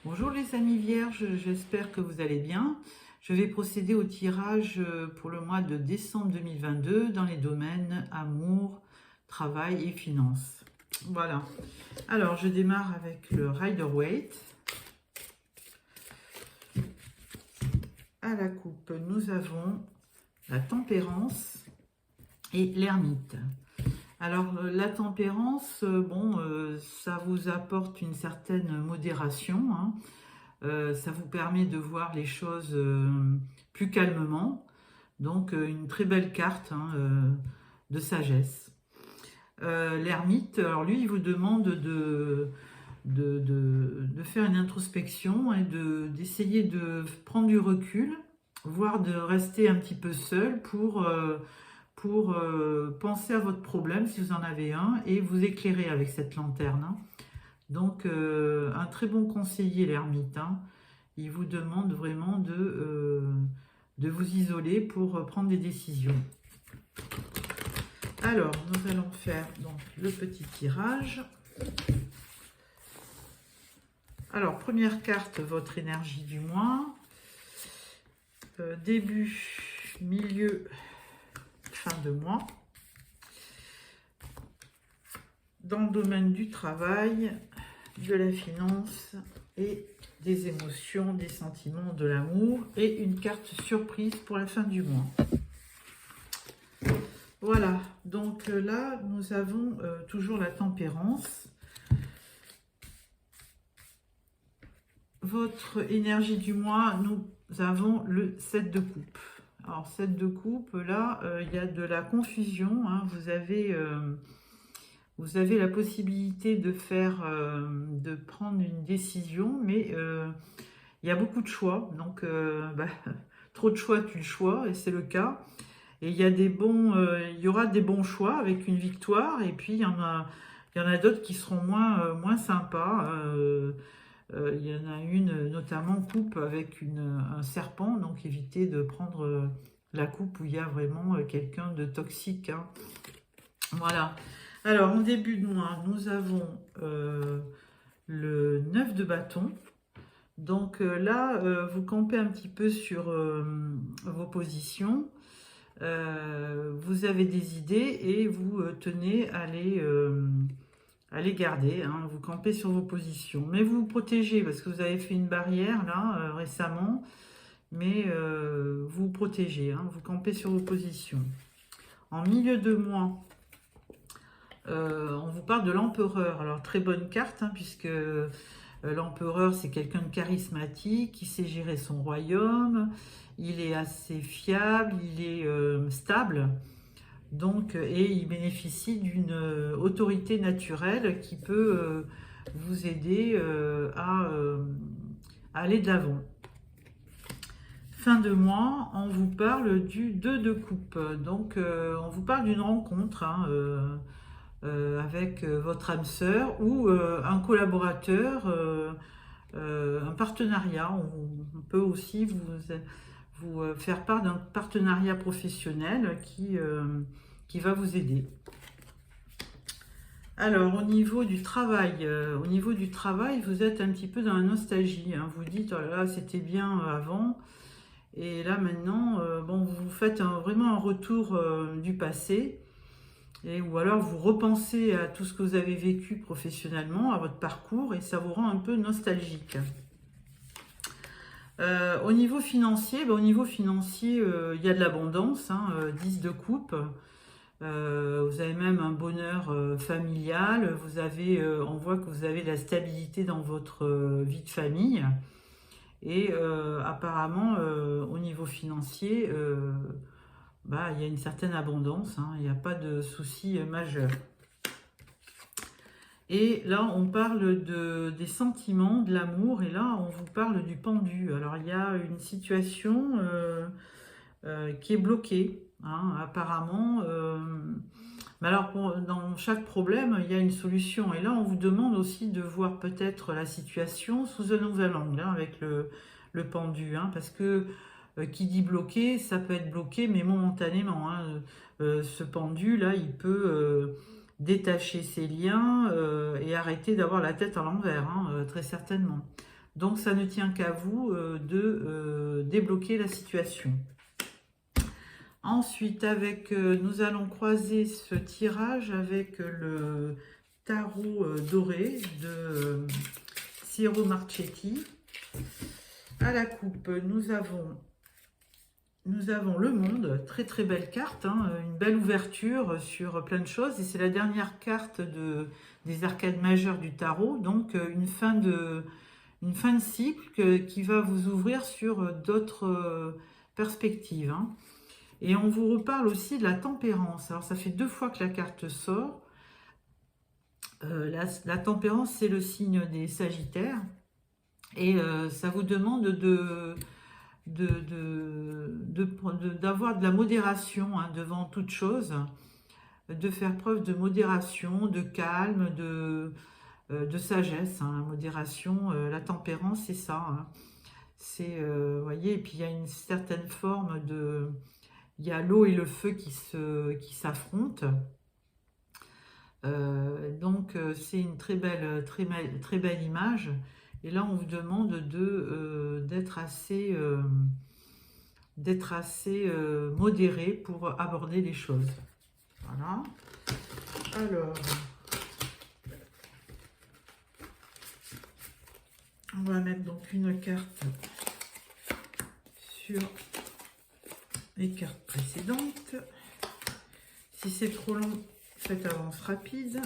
Bonjour les amis vierges, j'espère que vous allez bien. Je vais procéder au tirage pour le mois de décembre 2022 dans les domaines amour, travail et finances. Voilà. Alors, je démarre avec le Rider-Waite. À la coupe, nous avons la tempérance et l'ermite. Alors, la tempérance, ça vous apporte une certaine modération, hein. Ça vous permet de voir les choses plus calmement. Donc, une très belle carte, hein, de sagesse. L'ermite, alors lui, il vous demande de faire une introspection et d'essayer de prendre du recul, voire de rester un petit peu seul pour penser à votre problème si vous en avez un et vous éclairer avec cette lanterne, hein. Donc, un très bon conseiller, l'ermite, hein. Il vous demande vraiment de vous isoler pour prendre des décisions. Alors, nous allons faire donc le petit tirage. Alors, première carte, votre énergie du mois. Début, milieu, fin de mois. Dans le domaine du travail, de la finance et des émotions, des sentiments, de l'amour. Et une carte surprise pour la fin du mois. Voilà, donc là, nous avons toujours la tempérance. Votre énergie du mois, nous avons le 7 de coupe. Alors, 7 de coupe, là, il y a de la confusion, hein. Vous avez la possibilité de prendre une décision, mais il y a beaucoup de choix. Donc, trop de choix tue le choix, et c'est le cas. Et il y aura des bons choix avec une victoire, et puis il y en a d'autres qui seront moins sympas. Il y en a une notamment coupe avec un serpent, donc évitez de prendre la coupe où il y a vraiment quelqu'un de toxique, hein. Voilà. Alors en début de mois, nous avons le 9 de bâton. Donc là, vous campez un petit peu sur vos positions. Vous avez des idées et vous tenez à les garder, hein. Vous campez sur vos positions, mais vous vous protégez parce que vous avez fait une barrière là récemment, mais vous vous protégez, hein. Vous campez sur vos positions. En milieu de mois, on vous parle de l'empereur. Alors très bonne carte, hein, puisque l'empereur c'est quelqu'un de charismatique qui sait gérer son royaume. Il est assez fiable, il est stable, donc, et il bénéficie d'une autorité naturelle qui peut vous aider à aller de l'avant. Fin de mois, on vous parle du 2 de coupe. Donc, on vous parle d'une rencontre, hein, avec votre âme sœur ou un collaborateur, un partenariat. On peut aussi vous faire part d'un partenariat professionnel qui va vous aider. Alors, au niveau du travail, vous êtes un petit peu dans la nostalgie, hein. Vous dites, oh là là, c'était bien avant. Et là, maintenant, vous faites vraiment un retour du passé. Ou alors, vous repensez à tout ce que vous avez vécu professionnellement, à votre parcours, et ça vous rend un peu nostalgique. Au niveau financier, il y a de l'abondance, hein, 10 de coupe. Vous avez même un bonheur familial. On voit que vous avez de la stabilité dans votre vie de famille. Et apparemment, au niveau financier, il y a une certaine abondance, hein. Il n'y a pas de souci majeur. Et là, on parle des sentiments, de l'amour, et là, on vous parle du pendu. Alors, il y a une situation qui est bloquée, hein, apparemment. Mais alors, dans chaque problème, il y a une solution. Et là, on vous demande aussi de voir peut-être la situation sous un nouvel angle, hein, avec le pendu, hein, parce que qui dit bloqué, ça peut être bloqué, mais momentanément, hein. Ce pendu-là, il peut détacher ses liens et arrêter d'avoir la tête à l'envers, hein, très certainement. Donc ça ne tient qu'à vous de débloquer la situation. Ensuite, nous allons croiser ce tirage avec le tarot doré de Ciro Marchetti. À la coupe, nous avons le monde, très très belle carte, hein, une belle ouverture sur plein de choses. Et c'est la dernière carte des arcades majeures du tarot, donc une fin de cycle qui va vous ouvrir sur d'autres perspectives. Hein. Et on vous reparle aussi de la tempérance. Alors ça fait 2 fois que la carte sort. La tempérance, c'est le signe des Sagittaires. Et ça vous demande d'avoir de la modération hein, devant toute chose, de faire preuve de modération, de calme, de sagesse. Hein. La modération, la tempérance, c'est ça. Hein. C'est, voyez, et puis il y a une certaine forme de... Il y a l'eau et le feu qui s'affrontent. Donc c'est une très belle image. Et là, on vous demande d'être assez modéré pour aborder les choses. Voilà. Alors, on va mettre donc une carte sur les cartes précédentes. Si c'est trop long, faites avance rapide.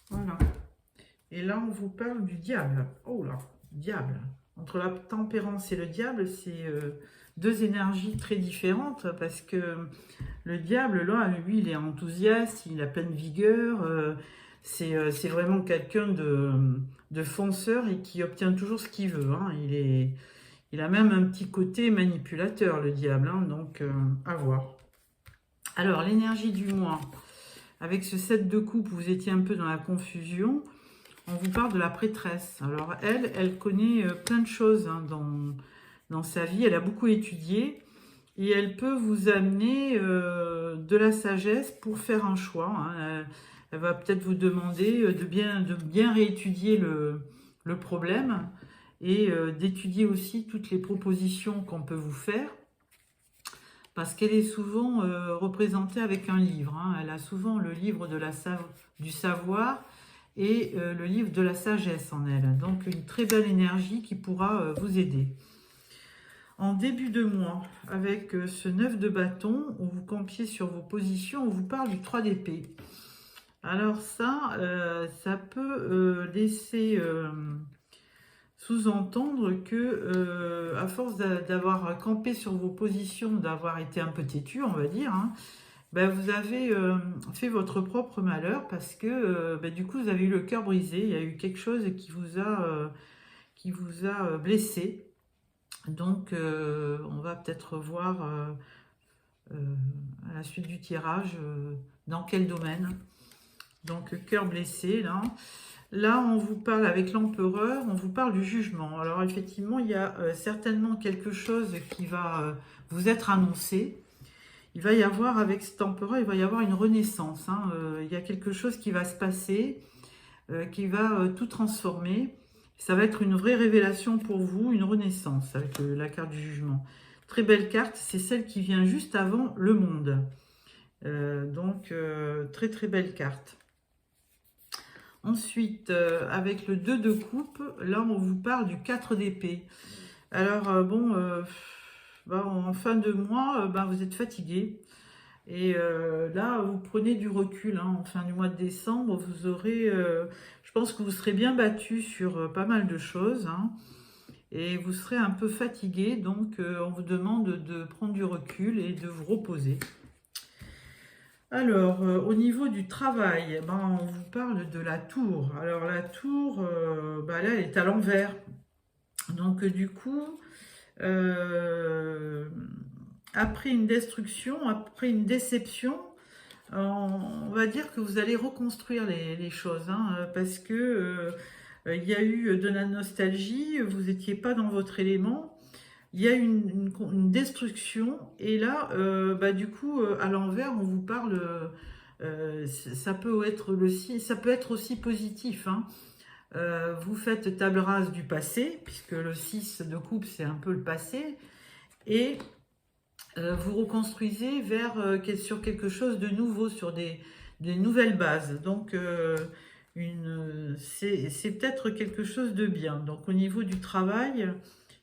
Voilà. Et là, on vous parle du diable. Oh là, diable. Entre la tempérance et le diable, c'est 2 énergies très différentes parce que le diable, là, lui, il est enthousiaste, il a pleine vigueur. C'est vraiment quelqu'un de fonceur et qui obtient toujours ce qu'il veut. Hein. Il a même un petit côté manipulateur, le diable. Hein, donc, à voir. Alors, l'énergie du mois. Avec ce 7 de coupe, vous étiez un peu dans la confusion. On vous parle de la prêtresse. Alors, elle connaît plein de choses hein, dans sa vie. Elle a beaucoup étudié. Et elle peut vous amener de la sagesse pour faire un choix. Hein. Elle va peut-être vous demander de bien réétudier le problème et d'étudier aussi toutes les propositions qu'on peut vous faire. Parce qu'elle est souvent représentée avec un livre. Hein. Elle a souvent le livre du savoir et le livre de la sagesse en elle. Donc une très belle énergie qui pourra vous aider. En début de mois, avec ce 9 de bâton, où vous campiez sur vos positions, on vous parle du 3 d'épée. Alors ça peut laisser sous-entendre que, à force d'avoir campé sur vos positions, d'avoir été un peu têtu, on va dire, hein, ben vous avez fait votre propre malheur parce que du coup, vous avez eu le cœur brisé. Il y a eu quelque chose qui vous a blessé. Donc, on va peut-être voir à la suite du tirage dans quel domaine. Donc, cœur blessé, là. Là, on vous parle avec l'empereur, on vous parle du jugement. Alors, effectivement, il y a certainement quelque chose qui va vous être annoncé. Il va y avoir, avec cet empereur, il va y avoir une renaissance. Hein. Il y a quelque chose qui va se passer, qui va tout transformer. Ça va être une vraie révélation pour vous, une renaissance avec la carte du jugement. Très belle carte, c'est celle qui vient juste avant le monde. Donc, très très belle carte. Ensuite, avec le 2 de coupe, là on vous parle du 4 d'épée. Alors, en fin de mois, vous êtes fatigué. Et là, vous prenez du recul. Hein. En fin du mois de décembre, vous aurez... je pense que vous serez bien battu sur pas mal de choses. Hein. Et vous serez un peu fatigué. Donc, on vous demande de prendre du recul et de vous reposer. Alors, au niveau du travail, on vous parle de la tour. Alors, la tour, là, elle est à l'envers. Donc, du coup... après une destruction, après une déception, on va dire que vous allez reconstruire les choses, hein, parce que il y a eu de la nostalgie, vous n'étiez pas dans votre élément, il y a une destruction, et là, bah, du coup, à l'envers, on vous parle, ça peut être ça peut être aussi positif, hein. Vous faites table rase du passé, puisque le 6 de coupe, c'est un peu le passé, et vous reconstruisez sur quelque chose de nouveau, sur des nouvelles bases. Donc, c'est peut-être quelque chose de bien. Donc, au niveau du travail,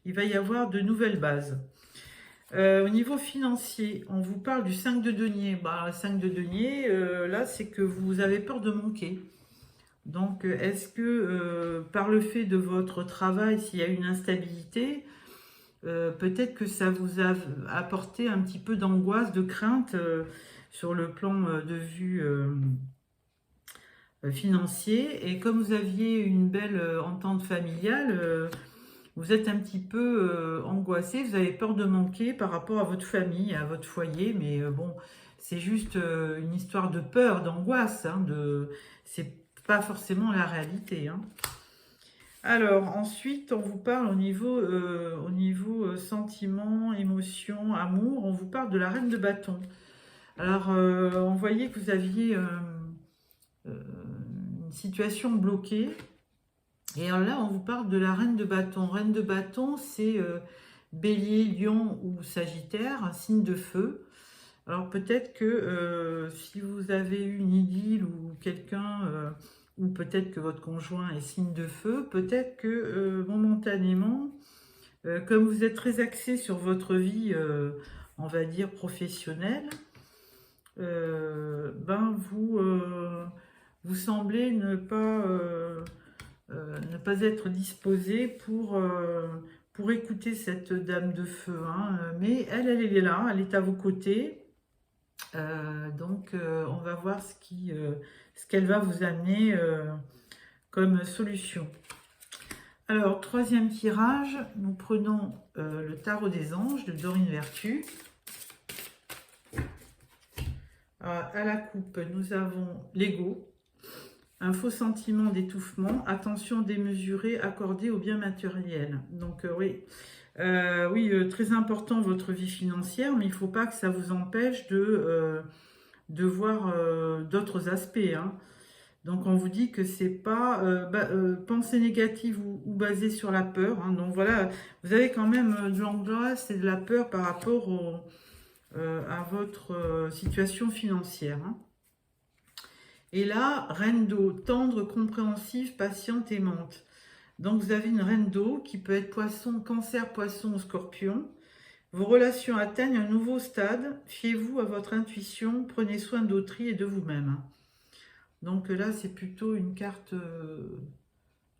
il va y avoir de nouvelles bases. Au niveau financier, on vous parle du 5 de denier. Bah, 5 de denier, là, c'est que vous avez peur de manquer. Donc, est-ce que par le fait de votre travail, s'il y a une instabilité, peut-être que ça vous a apporté un petit peu d'angoisse, de crainte sur le plan de vue financier. Et comme vous aviez une belle entente familiale, vous êtes un petit peu angoissé, vous avez peur de manquer par rapport à votre famille, à votre foyer, mais bon, c'est juste une histoire de peur, d'angoisse, hein, c'est pas forcément la réalité, hein. Alors, ensuite, on vous parle au niveau sentiment, émotion, amour, on vous parle de la reine de bâton. Alors, on voyait que vous aviez une situation bloquée. Et alors là, on vous parle de la reine de bâton. Reine de bâton, c'est bélier, lion ou sagittaire, un signe de feu. Alors peut-être que si vous avez eu une idylle ou quelqu'un, ou peut-être que votre conjoint est signe de feu, peut-être que momentanément, comme vous êtes très axé sur votre vie, on va dire professionnelle, ben vous semblez ne pas être disposé pour écouter cette dame de feu, hein. Mais elle est là, elle est à vos côtés. Donc, on va voir ce qu'elle va vous amener comme solution. Alors, troisième tirage, nous prenons le tarot des anges de Dorine Vertu. À la coupe, nous avons l'ego, un faux sentiment d'étouffement, attention démesurée accordée aux biens matériels. Donc, oui. Oui, très important votre vie financière, mais il ne faut pas que ça vous empêche de voir d'autres aspects, hein. Donc on vous dit que c'est pas pensée négative ou basée sur la peur, hein. Donc voilà, vous avez quand même de l'angoisse et de la peur par rapport à votre situation financière, hein. Et là, reine d'eau, tendre, compréhensive, patiente, aimante. Donc vous avez une reine d'eau qui peut être poisson, cancer, poisson ou scorpion. Vos relations atteignent un nouveau stade. Fiez-vous à votre intuition, prenez soin d'autrui et de vous-même. Donc là, c'est plutôt une carte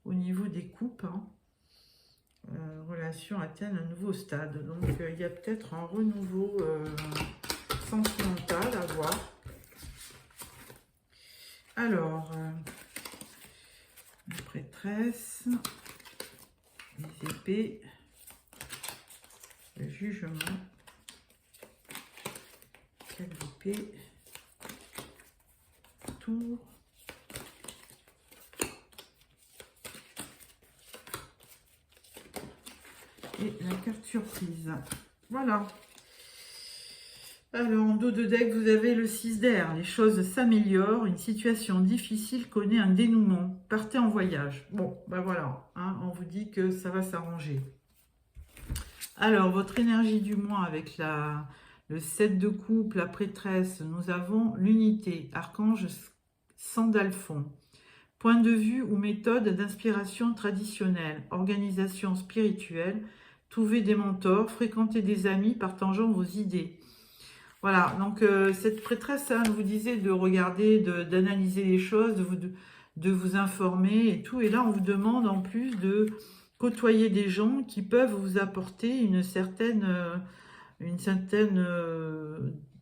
au niveau des coupes, hein. Relations atteignent un nouveau stade. Donc il y a peut-être un renouveau sentimental à voir. Alors, la prêtresse, les épées, le jugement, quelle épée, tour, et la carte surprise. Voilà. Alors, en dos de deck, vous avez le 6 d'air. Les choses s'améliorent. Une situation difficile connaît un dénouement. Partez en voyage. Bon, ben voilà, hein, on vous dit que ça va s'arranger. Alors, votre énergie du mois avec le 7 de coupe, la prêtresse, nous avons l'unité. Archange Sandalphon. Point de vue ou méthode d'inspiration traditionnelle. Organisation spirituelle. Trouvez des mentors. Fréquentez des amis partageant vos idées. Voilà, donc cette prêtresse, hein, vous disait de regarder, d'analyser les choses, de vous informer et tout. Et là, on vous demande en plus de côtoyer des gens qui peuvent vous apporter une certaine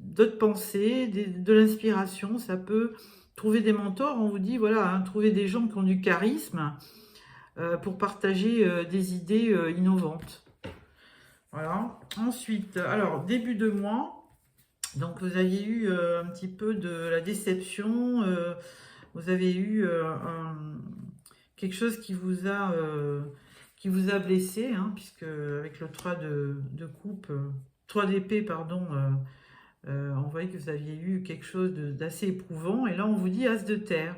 d'autres pensées, de l'inspiration. Ça peut trouver des mentors. On vous dit, voilà, hein, trouver des gens qui ont du charisme pour partager des idées innovantes. Voilà. Ensuite, alors, début de mois. Donc vous aviez eu un petit peu de la déception, vous avez eu quelque chose qui qui vous a blessé, hein, puisque avec le 3 de coupe, 3 d'épée, pardon, on voyait que vous aviez eu quelque chose d'assez éprouvant. Et là, on vous dit As de terre.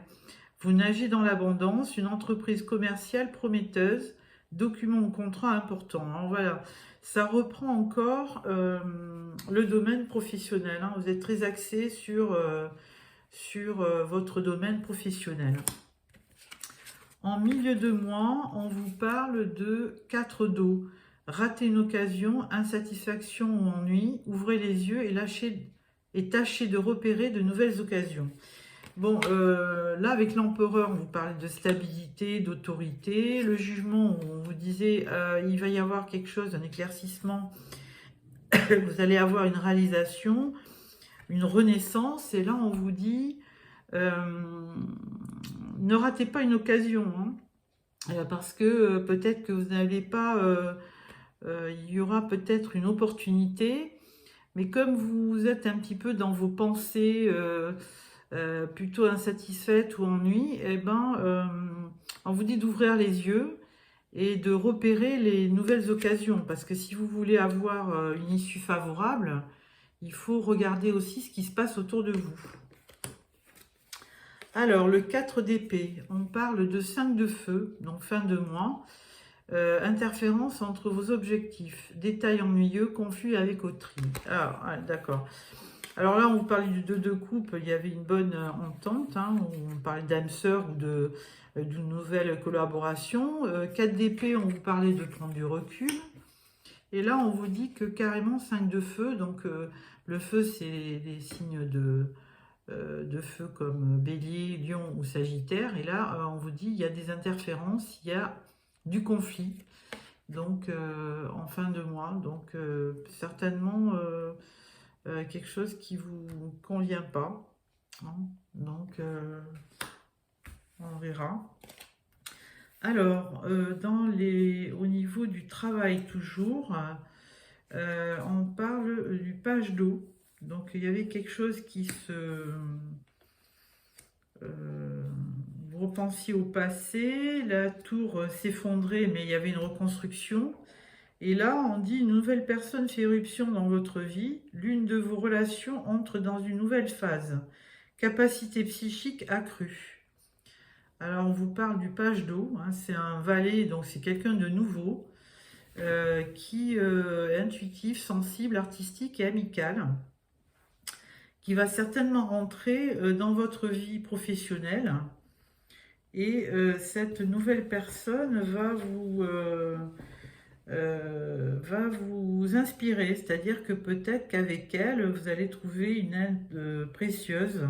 Vous nagez dans l'abondance, une entreprise commerciale prometteuse, document ou contrat important. Alors voilà, ça reprend encore le domaine professionnel, hein. Vous êtes très axé sur votre domaine professionnel. En milieu de mois, on vous parle de 4 d'eau. Rater une occasion, insatisfaction ou ennui, ouvrez les yeux et tâchez de repérer de nouvelles occasions. Bon, là, avec l'empereur, on vous parle de stabilité, d'autorité. Le jugement, on vous disait, il va y avoir quelque chose, un éclaircissement. Vous allez avoir une réalisation, une renaissance. Et là, on vous dit, ne ratez pas une occasion, hein, parce que peut-être que vous n'allez pas... il y aura peut-être une opportunité. Mais comme vous êtes un petit peu dans vos pensées... plutôt insatisfaite ou ennui, eh ben, on vous dit d'ouvrir les yeux et de repérer les nouvelles occasions. Parce que si vous voulez avoir une issue favorable, il faut regarder aussi ce qui se passe autour de vous. Alors, le 4 d'épée, on parle de 5 de feu, donc fin de mois. Interférence entre vos objectifs, détails ennuyeux, confus avec autrui. Ah, d'accord. Alors là, on vous parlait du 2 de coupe, il y avait une bonne entente, hein, on parlait d'âme sœur ou d'une nouvelle collaboration. 4 d'épée, on vous parlait de prendre du recul. Et là, on vous dit que carrément 5 de feu, donc le feu, c'est les signes de feu comme Bélier, Lion ou Sagittaire. Et là, on vous dit il y a des interférences, il y a du conflit, donc en fin de mois. Donc certainement... quelque chose qui vous convient pas, hein. Donc on verra. Alors au niveau du travail toujours, on parle du page d'eau. Donc il y avait quelque chose qui vous repensiez au passé, la tour s'effondrait mais il y avait une reconstruction. Et là, on dit une nouvelle personne fait éruption dans votre vie. L'une de vos relations entre dans une nouvelle phase. Capacité psychique accrue. Alors, on vous parle du page d'eau, hein, c'est un valet, donc c'est quelqu'un de nouveau, qui est intuitif, sensible, artistique et amical, qui va certainement rentrer dans votre vie professionnelle. Et cette nouvelle personne va vous inspirer, c'est-à-dire que peut-être qu'avec elle, vous allez trouver une aide précieuse.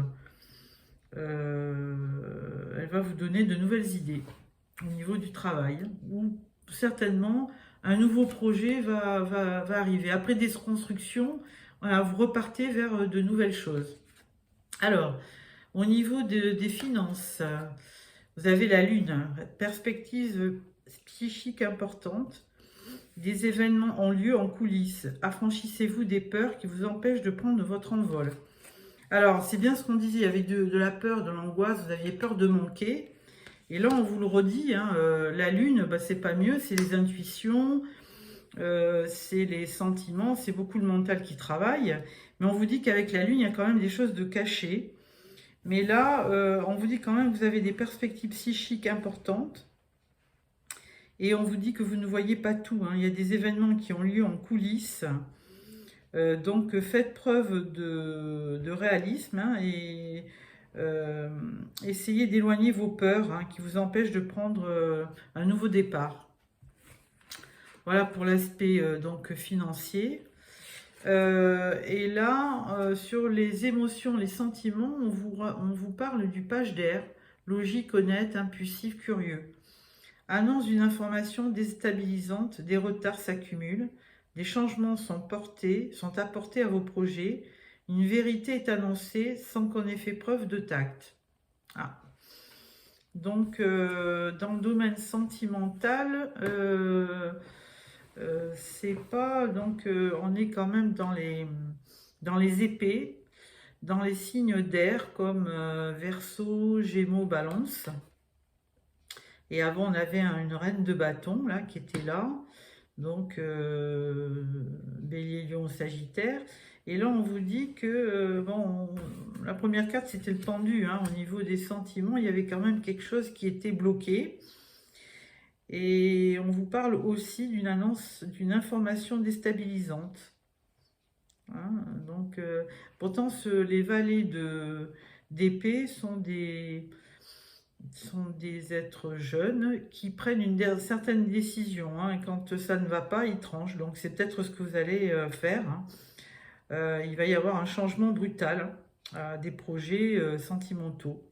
Elle va vous donner de nouvelles idées au niveau du travail, ou certainement un nouveau projet va arriver. Après des reconstructions, voilà, vous repartez vers de nouvelles choses. Alors, au niveau des finances, vous avez la Lune, perspective psychique importante. Des événements ont lieu en coulisses. Affranchissez-vous des peurs qui vous empêchent de prendre votre envol. Alors, c'est bien ce qu'on disait, il y avait de la peur, de l'angoisse, vous aviez peur de manquer. Et là, on vous le redit, hein, la Lune, bah, c'est pas mieux, c'est les intuitions, c'est les sentiments, c'est beaucoup le mental qui travaille. Mais on vous dit qu'avec la Lune, il y a quand même des choses de cachées. Mais là, on vous dit quand même que vous avez des perspectives psychiques importantes. Et on vous dit que vous ne voyez pas tout, hein. Il y a des événements qui ont lieu en coulisses. Donc faites preuve de réalisme, hein, et essayez d'éloigner vos peurs, hein, qui vous empêchent de prendre un nouveau départ. Voilà pour l'aspect donc financier. Et là, sur les émotions, les sentiments, on vous parle du page d'air, logique, honnête, impulsif, curieux. Annonce d'une information déstabilisante, des retards s'accumulent, des changements sont apportés à vos projets, une vérité est annoncée sans qu'on ait fait preuve de tact. Ah. Donc, dans le domaine sentimental, c'est pas... Donc, on est quand même dans les épées, dans les signes d'air comme Verseau, Gémeaux, Balance. Et avant, on avait une reine de bâton, là, qui était là. Donc, Bélier, Lion, Sagittaire. Et là, on vous dit que, bon, la première carte, c'était le pendu, hein. Au niveau des sentiments, il y avait quand même quelque chose qui était bloqué. Et on vous parle aussi d'une annonce, d'une information déstabilisante, hein. Donc, pourtant, les valets d'épée sont des êtres jeunes qui prennent une certaine décision, hein, et quand ça ne va pas, ils tranchent. Donc, c'est peut-être ce que vous allez faire, hein. Il va y avoir un changement brutal à des projets sentimentaux.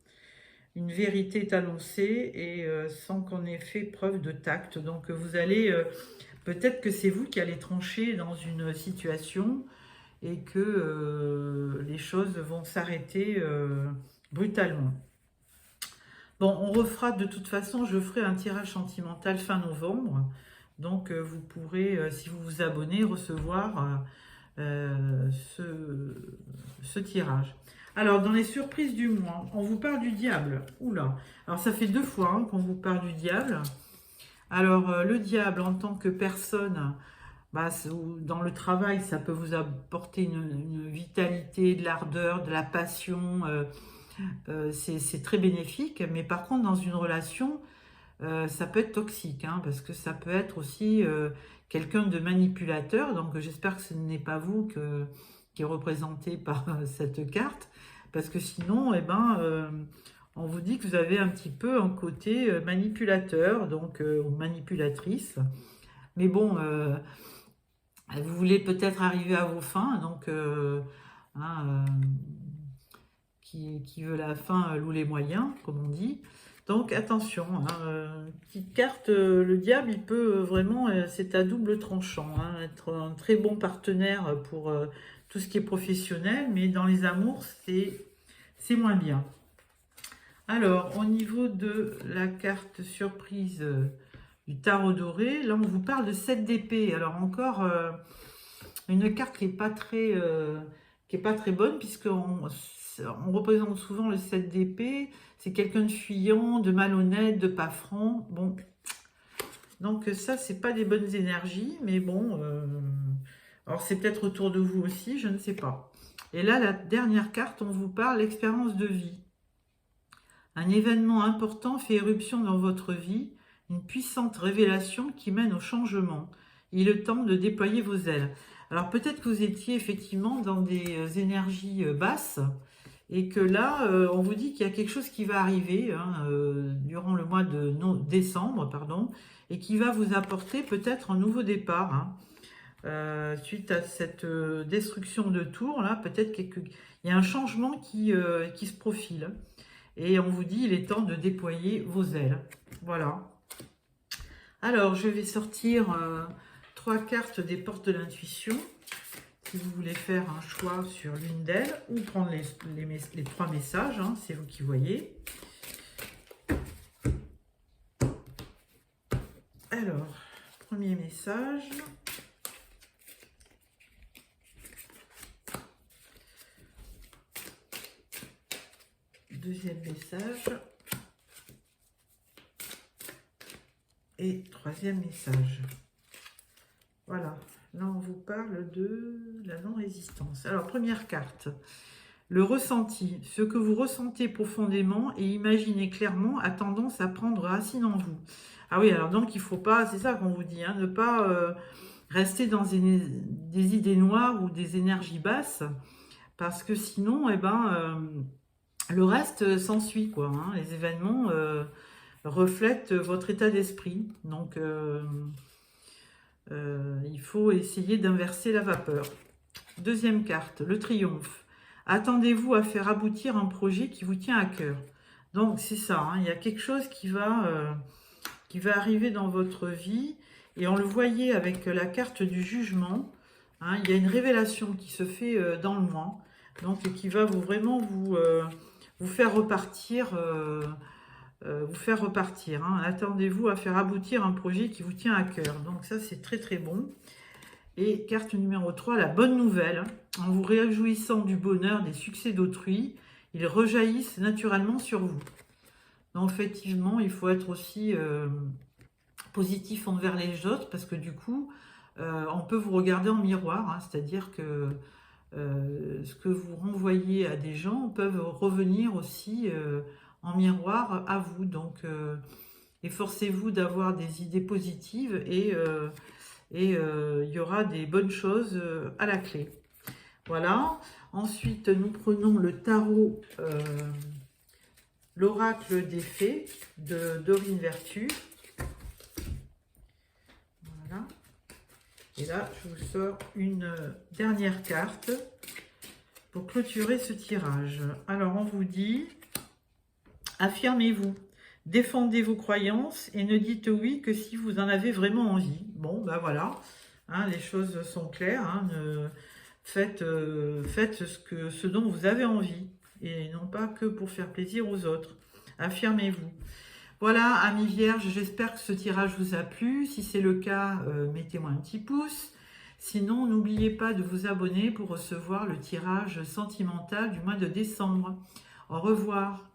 Une vérité est annoncée et sans qu'on ait fait preuve de tact. Donc, vous allez peut-être que c'est vous qui allez trancher dans une situation et que les choses vont s'arrêter brutalement. Bon, on refera de toute façon, je ferai un tirage sentimental fin novembre. Donc, vous pourrez, si vous vous abonnez, recevoir ce tirage. Alors, dans les surprises du mois, on vous parle du diable. Oula, alors ça fait 2 fois hein, qu'on vous parle du diable. Alors, le diable en tant que personne, bah, dans le travail, ça peut vous apporter une vitalité, de l'ardeur, de la passion. C'est très bénéfique. Mais par contre, dans une relation, ça peut être toxique, hein, parce que ça peut être aussi quelqu'un de manipulateur. Donc, j'espère que ce n'est pas vous qui est représenté par cette carte. Parce que sinon, eh ben, on vous dit que vous avez un petit peu un côté manipulateur, donc ou manipulatrice. Mais bon, vous voulez peut-être arriver à vos fins, donc hein, qui veut la fin loue les moyens, comme on dit. Donc attention, hein, petite carte, le diable, il peut vraiment, c'est à double tranchant, hein, être un très bon partenaire pour tout ce qui est professionnel, mais dans les amours, c'est moins bien. Alors, au niveau de la carte surprise du tarot doré, là on vous parle de 7 d'épée. Alors encore une carte qui est pas très bonne, puisqu'on représente souvent le 7 d'épée. C'est quelqu'un de fuyant, de malhonnête, de pas franc. Bon, donc ça, c'est pas des bonnes énergies, mais bon, alors c'est peut-être autour de vous aussi, je ne sais pas. Et là, la dernière carte, on vous parle l'expérience de vie. Un événement important fait éruption dans votre vie, une puissante révélation qui mène au changement. Il est le temps de déployer vos ailes. Alors peut-être que vous étiez effectivement dans des énergies basses, et que là, on vous dit qu'il y a quelque chose qui va arriver hein, durant le mois de décembre, pardon, et qui va vous apporter peut-être un nouveau départ. Hein. Suite à cette destruction de tours, là, peut-être qu'il y a un changement qui se profile. Et on vous dit, il est temps de déployer vos ailes. Voilà. Alors, je vais sortir 3 cartes des portes de l'intuition. Si vous voulez faire un choix sur l'une d'elles ou prendre les 3 messages, hein, c'est vous qui voyez. Alors, premier message. Deuxième message. Et troisième message. Voilà. Là, on vous parle de la non-résistance. Alors, première carte. Le ressenti. Ce que vous ressentez profondément et imaginez clairement a tendance à prendre racine en vous. Ah oui, alors donc, il ne faut pas, c'est ça qu'on vous dit, hein, ne pas rester dans des idées noires ou des énergies basses, parce que sinon, eh ben, le reste s'ensuit, quoi. Hein. Les événements reflètent votre état d'esprit. Donc, il faut essayer d'inverser la vapeur. Deuxième carte, le triomphe. Attendez-vous à faire aboutir un projet qui vous tient à cœur. Donc, c'est ça, hein, il y a quelque chose qui va arriver dans votre vie. Et on le voyait avec la carte du jugement. Hein, il y a une révélation qui se fait dans le mois. Donc, qui va vraiment vous faire repartir. Hein. Attendez-vous à faire aboutir un projet qui vous tient à cœur. Donc ça, c'est très très bon. Et carte numéro 3, la bonne nouvelle. En vous réjouissant du bonheur, des succès d'autrui, ils rejaillissent naturellement sur vous. Donc effectivement, il faut être aussi positif envers les autres parce que du coup, on peut vous regarder en miroir, hein, c'est-à-dire que ce que vous renvoyez à des gens peuvent revenir aussi en miroir à vous. Donc, efforcez-vous d'avoir des idées positives et il y aura des bonnes choses à la clé. Voilà. Ensuite, nous prenons le tarot, l'oracle des fées de Dorine Vertu. Voilà. Et là, je vous sors une dernière carte pour clôturer ce tirage. Alors, on vous dit, affirmez-vous, défendez vos croyances et ne dites oui que si vous en avez vraiment envie. Bon, ben voilà, hein, les choses sont claires. Hein, faites ce dont vous avez envie et non pas que pour faire plaisir aux autres. Affirmez-vous. Voilà, amis vierges, j'espère que ce tirage vous a plu. Si c'est le cas, mettez-moi un petit pouce. Sinon, n'oubliez pas de vous abonner pour recevoir le tirage sentimental du mois de décembre. Au revoir.